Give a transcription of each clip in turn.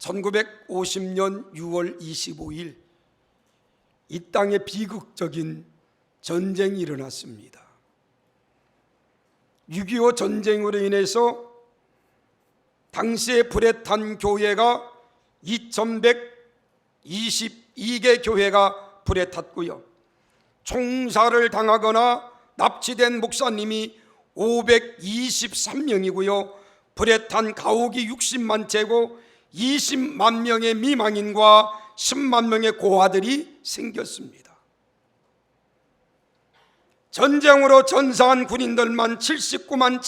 1950년 6월 25일 이 땅에 비극적인 전쟁이 일어났습니다. 6.25 전쟁으로 인해서 당시에 불에 탄 교회가 2122개 교회가 불에 탔고요, 총살을 당하거나 납치된 목사님이 523명이고요 불에 탄 가옥이 60만 채고 20만 명의 미망인과 10만 명의 고아들이 생겼습니다. 전쟁으로 전사한 군인들만 79만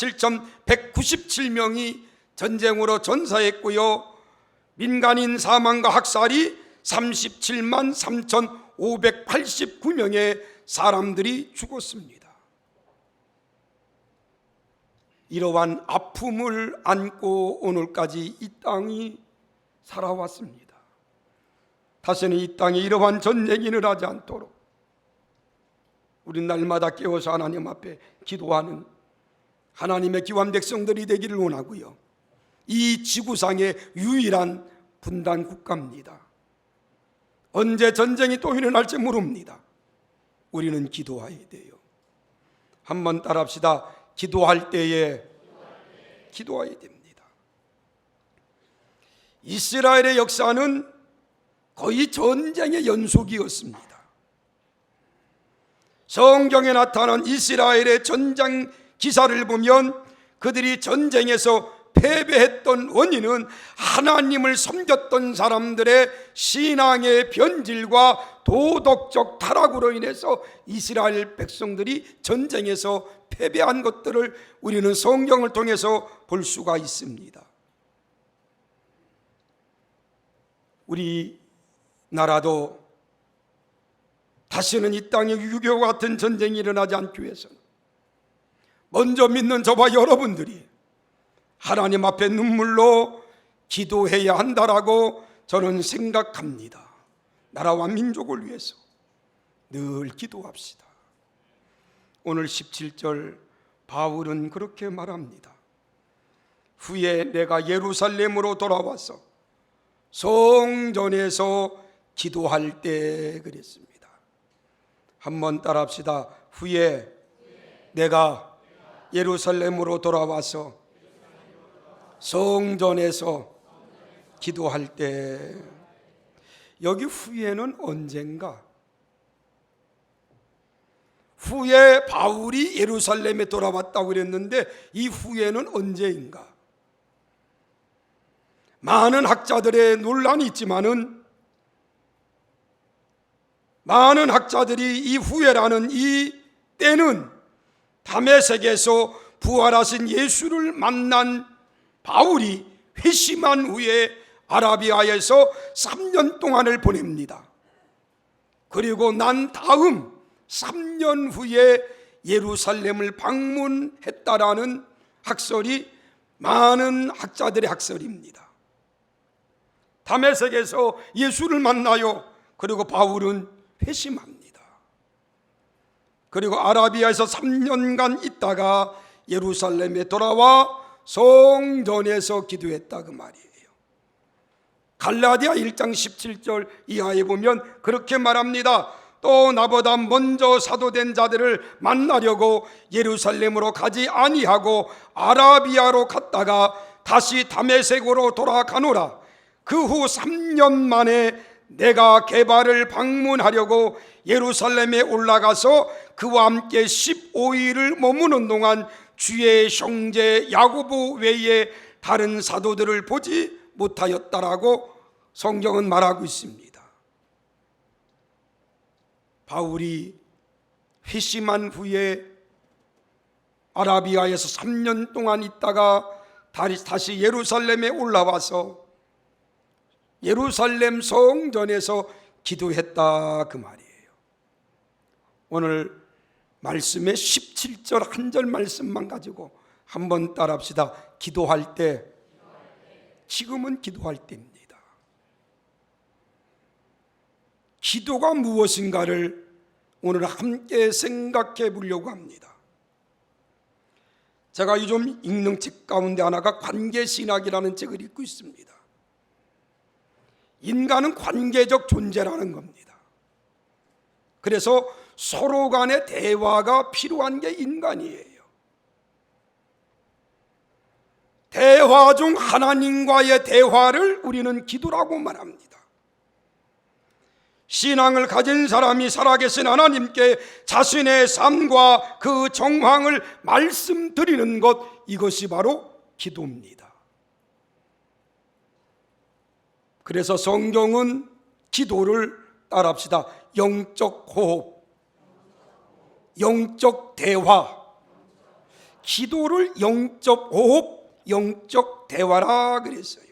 7,197명이 전쟁으로 전사했고요, 민간인 사망과 학살이 37만 3,589명의 사람들이 죽었습니다. 이러한 아픔을 안고 오늘까지 이 땅이 살아왔습니다. 다시는 이 땅에 이러한 전쟁이 일어나지 않도록 우리 날마다 깨워서 하나님 앞에 기도하는 하나님의 귀한 백성들이 되기를 원하고요, 이 지구상의 유일한 분단 국가입니다. 언제 전쟁이 또 일어날지 모릅니다. 우리는 기도해야 돼요. 한번 따라합시다. 기도할 때에 기도해야 됩니다. 이스라엘의 역사는 거의 전쟁의 연속이었습니다. 성경에 나타난 이스라엘의 전쟁 기사를 보면 그들이 전쟁에서 패배했던 원인은 하나님을 섬겼던 사람들의 신앙의 변질과 도덕적 타락으로 인해서 이스라엘 백성들이 전쟁에서 패배한 것들을 우리는 성경을 통해서 볼 수가 있습니다. 우리나라도 다시는 이 땅에 6.25 같은 전쟁이 일어나지 않기 위해서는 먼저 믿는 저와 여러분들이 하나님 앞에 눈물로 기도해야 한다라고 저는 생각합니다. 나라와 민족을 위해서 늘 기도합시다. 오늘 17절 바울은 그렇게 말합니다. 후에 내가 예루살렘으로 돌아와서 성전에서 기도할 때 그랬습니다. 한번 따라합시다. 후에 내가 예루살렘으로 돌아와서 성전에서 기도할 때, 여기 후에는 언젠가? 후에 바울이 예루살렘에 돌아왔다고 그랬는데 이 후에는 언제인가? 많은 학자들의 논란이 있지만은 많은 학자들이 이 후에라는 이 때는 다메섹에서 부활하신 예수를 만난 바울이 회심한 후에 아라비아에서 3년 동안을 보냅니다. 그리고 난 다음 3년 후에 예루살렘을 방문했다라는 학설이 많은 학자들의 학설입니다. 다메섹에서 예수를 만나요. 그리고 바울은 회심합니다. 그리고 아라비아에서 3년간 있다가 예루살렘에 돌아와 성전에서 기도했다 그 말이에요. 갈라디아 1장 17절 이하에 보면 그렇게 말합니다. 또 나보다 먼저 사도된 자들을 만나려고 예루살렘으로 가지 아니하고 아라비아로 갔다가 다시 다메섹으로 돌아가노라. 그 후 3년 만에 내가 게바를 방문하려고 예루살렘에 올라가서 그와 함께 15일을 머무는 동안 주의 형제 야고보 외에 다른 사도들을 보지 못하였다라고 성경은 말하고 있습니다. 바울이 회심한 후에 아라비아에서 3년 동안 있다가 다시 예루살렘에 올라와서 예루살렘 성전에서 기도했다 그 말이에요. 오늘 말씀의 17절 한 절 말씀만 가지고 한번 따라합시다. 기도할 때, 지금은 기도할 때입니다. 기도가 무엇인가를 오늘 함께 생각해 보려고 합니다. 제가 요즘 읽는 책 가운데 하나가 관계신학이라는 책을 읽고 있습니다. 인간은 관계적 존재라는 겁니다. 그래서 서로 간의 대화가 필요한 게 인간이에요. 대화 중 하나님과의 대화를 우리는 기도라고 말합니다. 신앙을 가진 사람이 살아계신 하나님께 자신의 삶과 그 정황을 말씀드리는 것, 이것이 바로 기도입니다. 그래서 성경은 기도를 따라합시다. 영적 호흡, 영적 대화, 기도를 영적 호흡, 영적 대화라 그랬어요.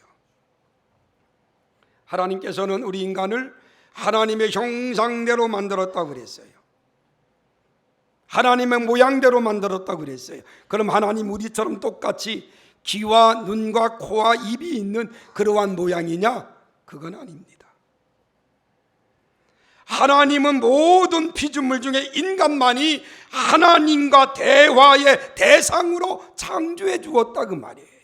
하나님께서는 우리 인간을 하나님의 형상대로 만들었다고 그랬어요. 하나님의 모양대로 만들었다고 그랬어요. 그럼 하나님 우리처럼 똑같이 귀와 눈과 코와 입이 있는 그러한 모양이냐? 그건 아닙니다. 하나님은 모든 피조물 중에 인간만이 하나님과 대화의 대상으로 창조해 주었다 그 말이에요.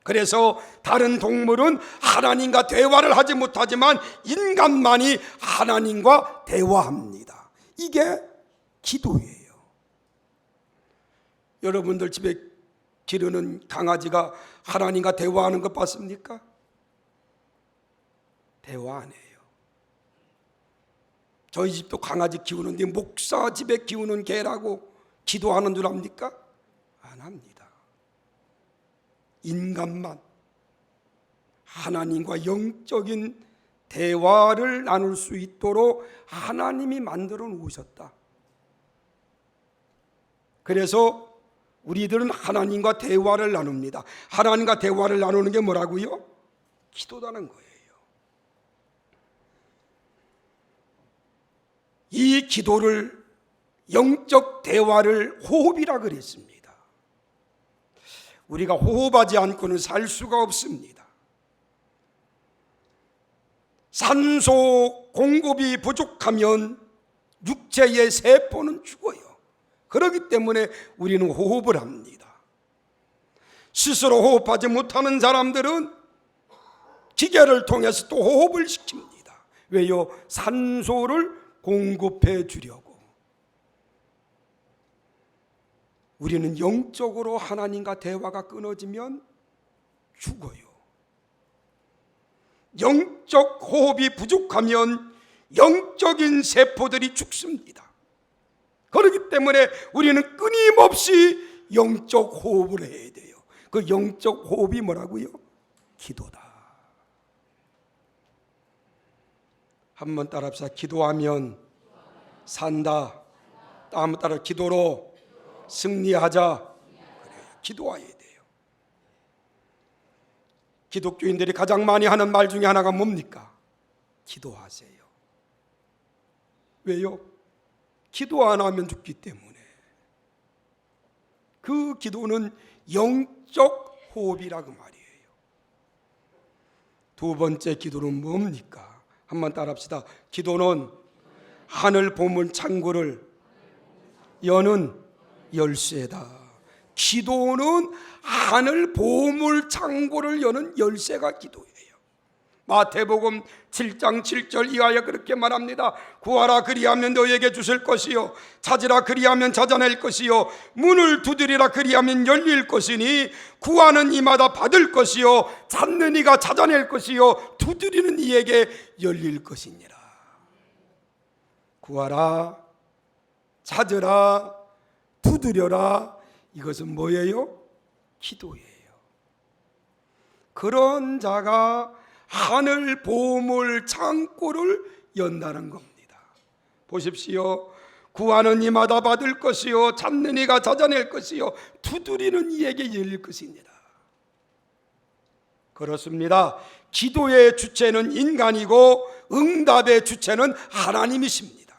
그래서 다른 동물은 하나님과 대화를 하지 못하지만 인간만이 하나님과 대화합니다. 이게 기도예요. 여러분들 집에 기르는 강아지가 하나님과 대화하는 것 봤습니까? 대화 안 해요. 저희 집도 강아지 키우는데 목사 집에 키우는 개라고 기도하는 줄 압니까? 안 합니다. 인간만 하나님과 영적인 대화를 나눌 수 있도록 하나님이 만들어 놓으셨다. 그래서 우리들은 하나님과 대화를 나눕니다. 하나님과 대화를 나누는 게 뭐라고요? 기도라는 거예요. 이 기도를, 영적 대화를 호흡이라 그랬습니다. 우리가 호흡하지 않고는 살 수가 없습니다. 산소 공급이 부족하면 육체의 세포는 죽어요. 그렇기 때문에 우리는 호흡을 합니다. 스스로 호흡하지 못하는 사람들은 기계를 통해서 또 호흡을 시킵니다. 왜요? 산소를 공급해 주려고. 우리는 영적으로 하나님과 대화가 끊어지면 죽어요. 영적 호흡이 부족하면 영적인 세포들이 죽습니다. 그렇기 때문에 우리는 끊임없이 영적 호흡을 해야 돼요. 그 영적 호흡이 뭐라고요? 기도다. 한번 따라합시다. 기도하면 산다. 다음 따라 기도로 승리하자. 그래요. 기도해야 돼요. 기독교인들이 가장 많이 하는 말 중에 하나가 뭡니까? 기도하세요. 왜요? 기도 안 하면 죽기 때문에. 그 기도는 영적 호흡이라고 말이에요. 두 번째 기도는 뭡니까? 한번 따라합시다. 기도는 하늘 보물 창고를 여는 열쇠다. 기도는 하늘 보물 창고를 여는 열쇠가 기도예요. 마태복음 7장 7절 이하에 그렇게 말합니다. 구하라 그리하면 너에게 주실 것이요 찾으라 그리하면 찾아낼 것이요 문을 두드리라 그리하면 열릴 것이니 구하는 이마다 받을 것이요 찾는 이가 찾아낼 것이요 두드리는 이에게 열릴 것이니라. 구하라, 찾으라, 두드려라. 이것은 뭐예요? 기도예요. 그런 자가 하늘 보물 창고를 연다는 겁니다. 보십시오. 구하는 이마다 받을 것이요 찾는 이가 찾아낼 것이요 두드리는 이에게 열릴 것입니다. 그렇습니다. 기도의 주체는 인간이고 응답의 주체는 하나님이십니다.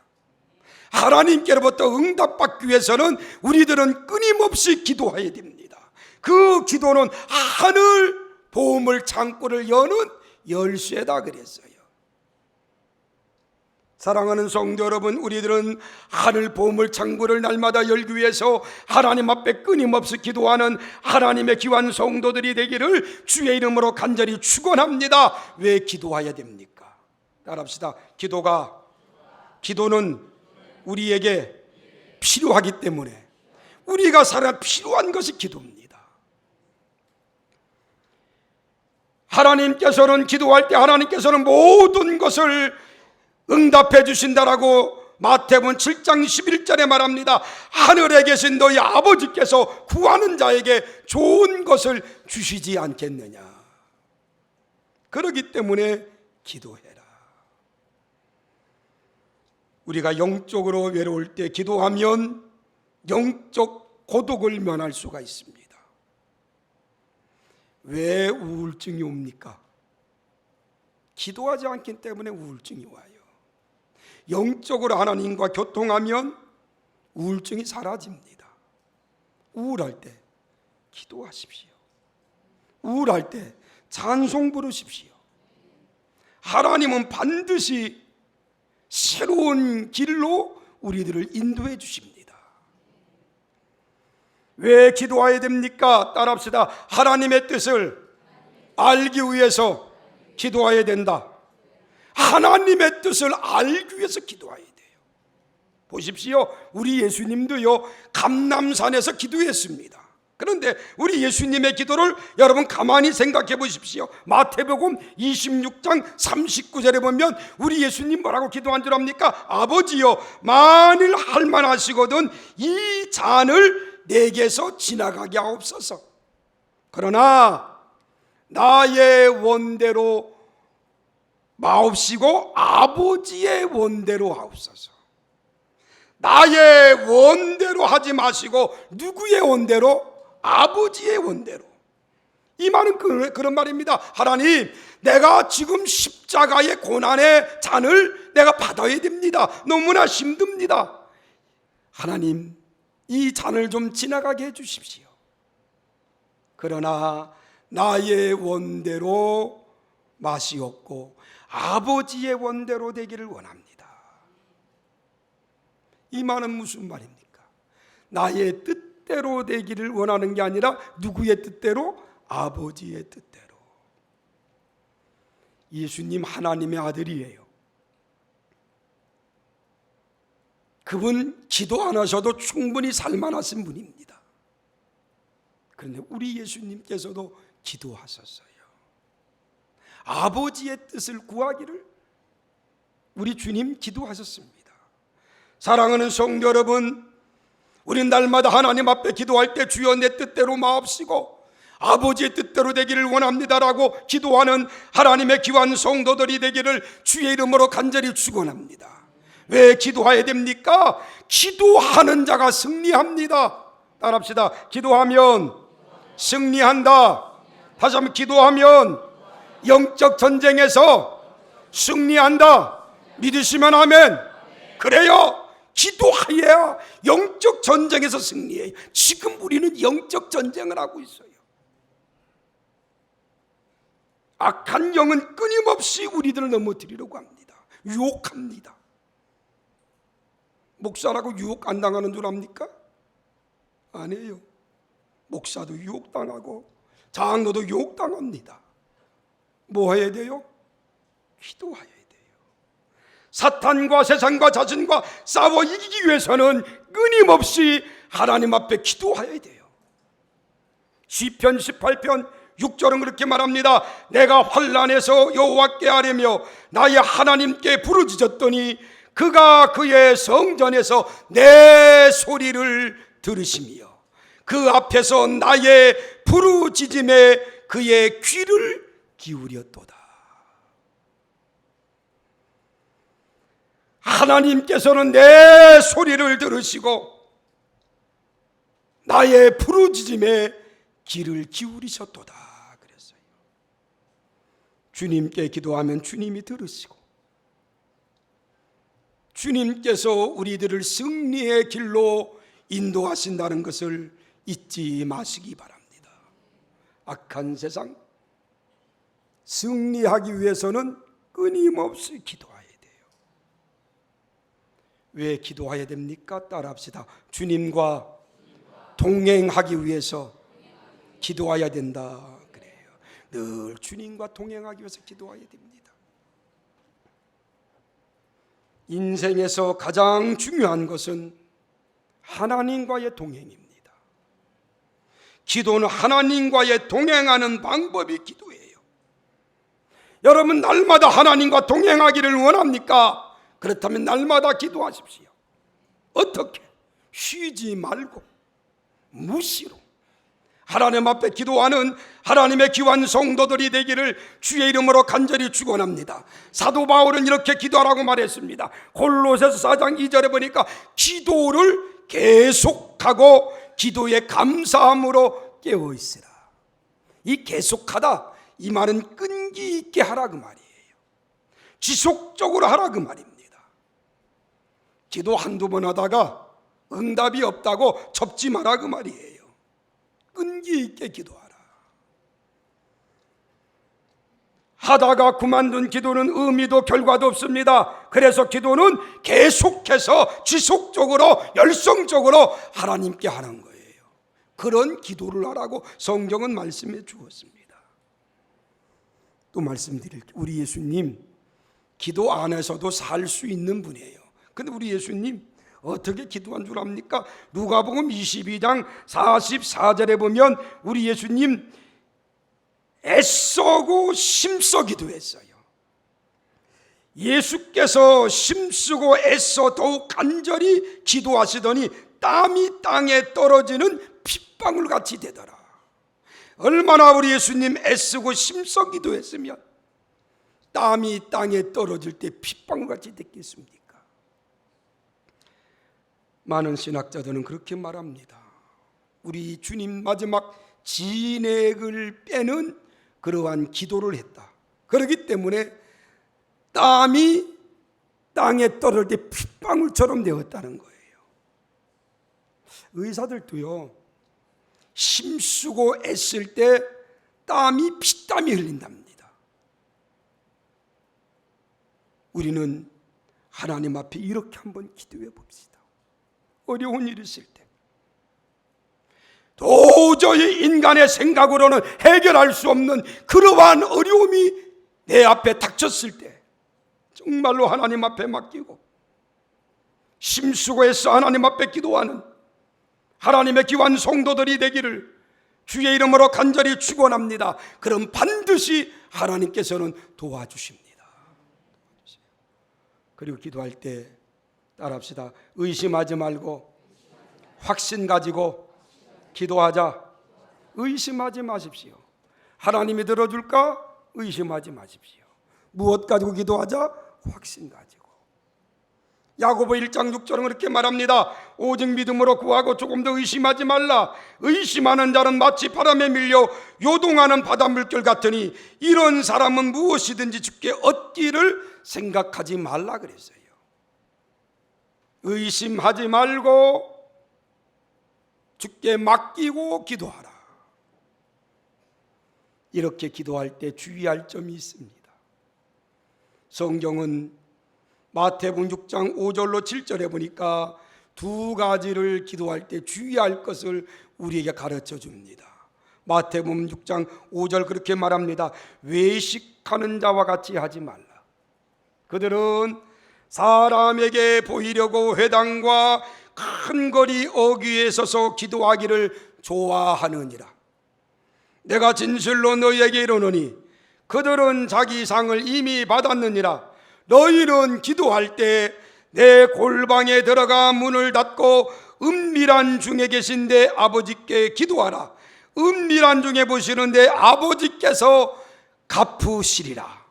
하나님께로부터 응답받기 위해서는 우리들은 끊임없이 기도해야 됩니다. 그 기도는 하늘 보물 창고를 여는 열쇠다 그랬어요. 사랑하는 성도 여러분, 우리들은 하늘 보물 창고를 날마다 열기 위해서 하나님 앞에 끊임없이 기도하는 하나님의 귀한 성도들이 되기를 주의 이름으로 간절히 축원합니다. 왜 기도해야 됩니까? 따라합시다. 기도는 우리에게 필요하기 때문에, 우리가 살아 필요한 것이 기도입니다. 하나님께서는 기도할 때 하나님께서는 모든 것을 응답해 주신다라고 마태복음 7장 11절에 말합니다. 하늘에 계신 너희 아버지께서 구하는 자에게 좋은 것을 주시지 않겠느냐. 그렇기 때문에 기도해라. 우리가 영적으로 외로울 때 기도하면 영적 고독을 면할 수가 있습니다. 왜 우울증이 옵니까? 기도하지 않기 때문에 우울증이 와요. 영적으로 하나님과 교통하면 우울증이 사라집니다. 우울할 때 기도하십시오. 우울할 때 찬송 부르십시오. 하나님은 반드시 새로운 길로 우리들을 인도해 주십니다. 왜 기도해야 됩니까? 따라합시다. 하나님의 뜻을 알기 위해서 기도해야 된다. 하나님의 뜻을 알기 위해서 기도해야 돼요. 보십시오. 우리 예수님도요, 감람산에서 기도했습니다. 그런데 우리 예수님의 기도를 여러분 가만히 생각해 보십시오. 마태복음 26장 39절에 보면 우리 예수님 뭐라고 기도한 줄 압니까? 아버지여, 만일 할만하시거든 이 잔을 내게서 지나가게 하옵소서. 그러나 나의 원대로 마옵시고 아버지의 원대로 하옵소서. 나의 원대로 하지 마시고 누구의 원대로? 아버지의 원대로. 이 말은 그런 말입니다. 하나님, 내가 지금 십자가의 고난의 잔을 내가 받아야 됩니다. 너무나 힘듭니다. 하나님, 이 잔을 좀 지나가게 해 주십시오. 그러나 나의 원대로 마시옵고 아버지의 원대로 되기를 원합니다. 이 말은 무슨 말입니까? 나의 뜻대로 되기를 원하는 게 아니라 누구의 뜻대로? 아버지의 뜻대로. 예수님 하나님의 아들이에요. 그분 기도 안 하셔도 충분히 살만하신 분입니다. 그런데 우리 예수님께서도 기도하셨어요. 아버지의 뜻을 구하기를 우리 주님 기도하셨습니다. 사랑하는 성도 여러분, 우리는 날마다 하나님 앞에 기도할 때 주여 내 뜻대로 마옵시고 아버지의 뜻대로 되기를 원합니다라고 기도하는 하나님의 귀한 성도들이 되기를 주의 이름으로 간절히 축원합니다. 왜 기도해야 됩니까? 기도하는 자가 승리합니다. 따라합시다. 기도하면 승리한다. 다시 한번, 기도하면 영적 전쟁에서 승리한다. 믿으시면 아멘. 그래요. 기도해야 영적 전쟁에서 승리해요. 지금 우리는 영적 전쟁을 하고 있어요. 악한 영은 끊임없이 우리들을 넘어뜨리려고 합니다. 유혹합니다. 목사라고 유혹 안 당하는 줄 압니까? 아니에요. 목사도 유혹당하고 장로도 유혹당합니다. 뭐 해야 돼요? 기도해야 돼요. 사탄과 세상과 자신과 싸워 이기기 위해서는 끊임없이 하나님 앞에 기도해야 돼요. 시편 18편 6절은 그렇게 말합니다. 내가 환난에서 여호와께 아뢰며 나의 하나님께 부르짖었더니 그가 그의 성전에서 내 소리를 들으시며 그 앞에서 나의 부르짖음에 그의 귀를 기울였도다. 하나님께서는 내 소리를 들으시고 나의 부르짖음에 귀를 기울이셨도다 그랬어요. 주님께 기도하면 주님이 들으시고 주님께서 우리들을 승리의 길로 인도하신다는 것을 잊지 마시기 바랍니다. 악한 세상 승리하기 위해서는 끊임없이 기도해야 돼요. 왜 기도해야 됩니까? 따라합시다. 주님과 동행하기 위해서 기도해야 된다. 그래요. 늘 주님과 동행하기 위해서 기도해야 됩니다. 인생에서 가장 중요한 것은 하나님과의 동행입니다. 기도는 하나님과의 동행하는 방법이 기도예요. 여러분 날마다 하나님과 동행하기를 원합니까? 그렇다면 날마다 기도하십시오. 어떻게? 쉬지 말고 무시로 하나님 앞에 기도하는 하나님의 귀한 성도들이 되기를 주의 이름으로 간절히 축원합니다. 사도 바울은 이렇게 기도하라고 말했습니다. 골로새서 4장 2절에 보니까 기도를 계속하고 기도에 감사함으로 깨어 있으라. 이 계속하다 이 말은 끈기 있게 하라 그 말이에요. 지속적으로 하라 그 말입니다. 기도 한두 번 하다가 응답이 없다고 접지 마라 그 말이에요. 끈기 있게 기도하라. 하다가 그만둔 기도는 의미도 결과도 없습니다. 그래서 기도는 계속해서 지속적으로 열성적으로 하나님께 하는 거예요. 그런 기도를 하라고 성경은 말씀해 주었습니다. 또 말씀드릴게요. 우리 예수님 기도 안에서도 살 수 있는 분이에요. 근데 우리 예수님 어떻게 기도한 줄 압니까? 누가복음 22장 44절에 보면 우리 예수님 애써고 힘써 기도했어요. 예수께서 힘쓰고 애써 더욱 간절히 기도하시더니 땀이 땅에 떨어지는 핏방울 같이 되더라. 얼마나 우리 예수님 애쓰고 힘써 기도했으면 땀이 땅에 떨어질 때 핏방울 같이 됐겠습니까? 많은 신학자들은 그렇게 말합니다. 우리 주님 마지막 진액을 빼는 그러한 기도를 했다. 그렇기 때문에 땀이 땅에 떨어질 때 핏방울처럼 되었다는 거예요. 의사들도요, 힘쓰고 애쓸 때 땀이 피땀이 흘린답니다. 우리는 하나님 앞에 이렇게 한번 기도해 봅시다. 어려운 일이 있을 때 도저히 인간의 생각으로는 해결할 수 없는 그러한 어려움이 내 앞에 닥쳤을 때 정말로 하나님 앞에 맡기고 힘쓰고 애써 하나님 앞에 기도하는 하나님의 귀한 성도들이 되기를 주의 이름으로 간절히 축원합니다. 그럼 반드시 하나님께서는 도와주십니다. 그리고 기도할 때 따라합시다. 의심하지 말고 확신 가지고 기도하자. 의심하지 마십시오. 하나님이 들어줄까? 의심하지 마십시오. 무엇 가지고 기도하자? 확신 가지고. 야고보 1장 6절은 그렇게 말합니다. 오직 믿음으로 구하고 조금 더 의심하지 말라. 의심하는 자는 마치 바람에 밀려 요동하는 바닷물결 같으니 이런 사람은 무엇이든지 주께 얻기를 생각하지 말라 그랬어요. 의심하지 말고 주께 맡기고 기도하라. 이렇게 기도할 때 주의할 점이 있습니다. 성경은 마태복음 6장 5절로 7절에 보니까 두 가지를 기도할 때 주의할 것을 우리에게 가르쳐 줍니다. 마태복음 6장 5절 그렇게 말합니다. 외식하는 자와 같이 하지 말라. 그들은 사람에게 보이려고 회당과 큰 거리 어귀에 서서 기도하기를 좋아하느니라. 내가 진실로 너희에게 이르노니 그들은 자기 상을 이미 받았느니라. 너희는 기도할 때 내 골방에 들어가 문을 닫고 은밀한 중에 계신 내 아버지께 기도하라. 은밀한 중에 보시는 내 아버지께서 갚으시리라.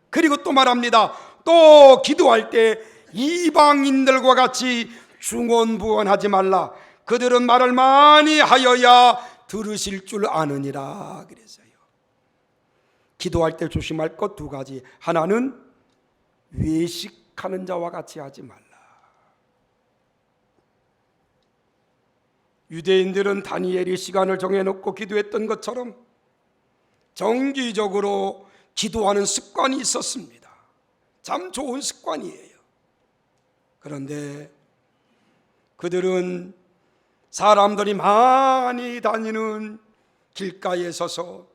그리고 또 말합니다. 또 기도할 때 이방인들과 같이 중언부언하지 말라. 그들은 말을 많이 하여야 들으실 줄 아느니라 그랬어요. 기도할 때 조심할 것 두 가지. 하나는 외식하는 자와 같이 하지 말라. 유대인들은 다니엘이 시간을 정해놓고 기도했던 것처럼 정기적으로 기도하는 습관이 있었습니다. 참 좋은 습관이에요. 그런데 그들은 사람들이 많이 다니는 길가에 서서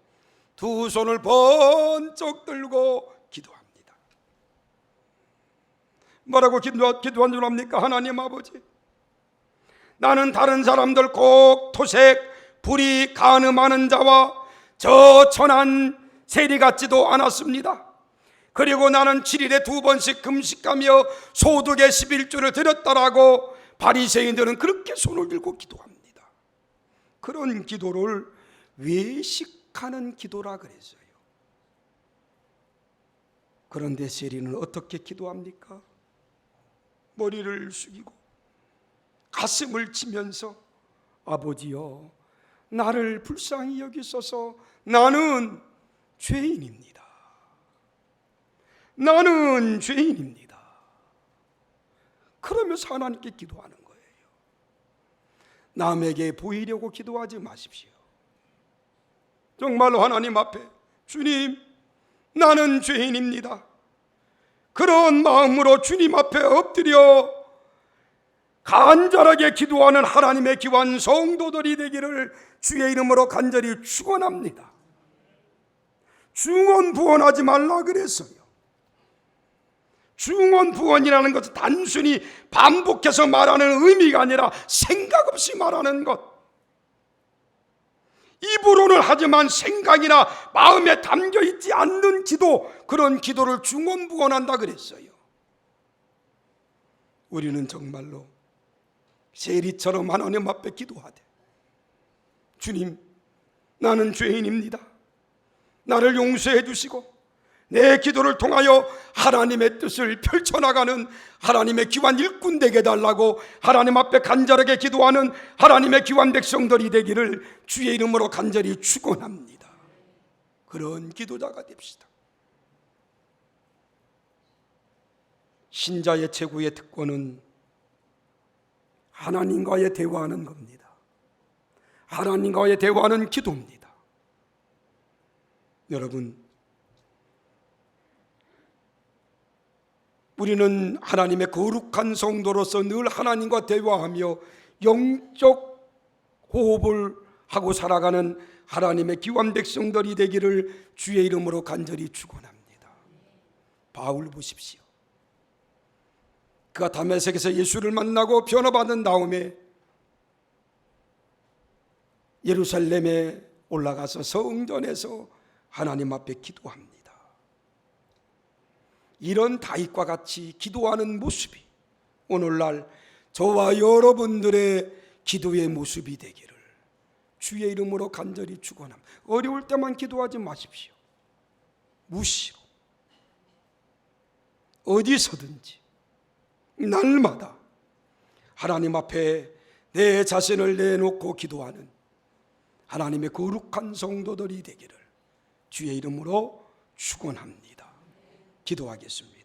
두 손을 번쩍 들고 기도합니다. 뭐라고 기도한 줄 압니까? 하나님 아버지, 나는 다른 사람들 꼭 토색, 불이 간음하는 자와 저 천한 세리 같지도 않았습니다. 그리고 나는 7일에 2번씩 금식하며 소득의 11조를 드렸다라고 바리새인들은 그렇게 손을 들고 기도합니다. 그런 기도를 외식하는 기도라 그랬어요. 그런데 세리는 어떻게 기도합니까? 머리를 숙이고 가슴을 치면서 아버지여, 나를 불쌍히 여기소서. 나는 죄인입니다. 나는 죄인입니다. 그러면서 하나님께 기도하는 거예요. 남에게 보이려고 기도하지 마십시오. 정말로 하나님 앞에, 주님, 나는 죄인입니다. 그런 마음으로 주님 앞에 엎드려 간절하게 기도하는 하나님의 귀한 성도들이 되기를 주의 이름으로 간절히 축원합니다. 중언부언하지 말라 그랬어요. 중언부언이라는 것은 단순히 반복해서 말하는 의미가 아니라 생각 없이 말하는 것. 입으로는 하지만 생각이나 마음에 담겨 있지 않는 기도, 그런 기도를 중언부언한다 그랬어요. 우리는 정말로 세리처럼 하나님 앞에 기도하되, 주님, 나는 죄인입니다. 나를 용서해 주시고 내 기도를 통하여 하나님의 뜻을 펼쳐나가는 하나님의 귀한 일꾼 되게 해달라고 하나님 앞에 간절하게 기도하는 하나님의 귀한 백성들이 되기를 주의 이름으로 간절히 축원합니다. 그런 기도자가 됩시다. 신자의 최고의 특권은 하나님과의 대화하는 겁니다. 하나님과의 대화는 기도입니다. 여러분, 우리는 하나님의 거룩한 성도로서 늘 하나님과 대화하며 영적 호흡을 하고 살아가는 하나님의 귀한 백성들이 되기를 주의 이름으로 간절히 축원합니다. 바울 보십시오. 그가 다메섹에서 예수를 만나고 변화받은 다음에 예루살렘에 올라가서 성전에서 하나님 앞에 기도합니다. 이런 다윗과 같이 기도하는 모습이 오늘날 저와 여러분들의 기도의 모습이 되기를 주의 이름으로 간절히 축원합니다. 어려울 때만 기도하지 마십시오. 무시로 어디서든지 날마다 하나님 앞에 내 자신을 내놓고 기도하는 하나님의 거룩한 성도들이 되기를 주의 이름으로 축원합니다. 기도하겠습니다.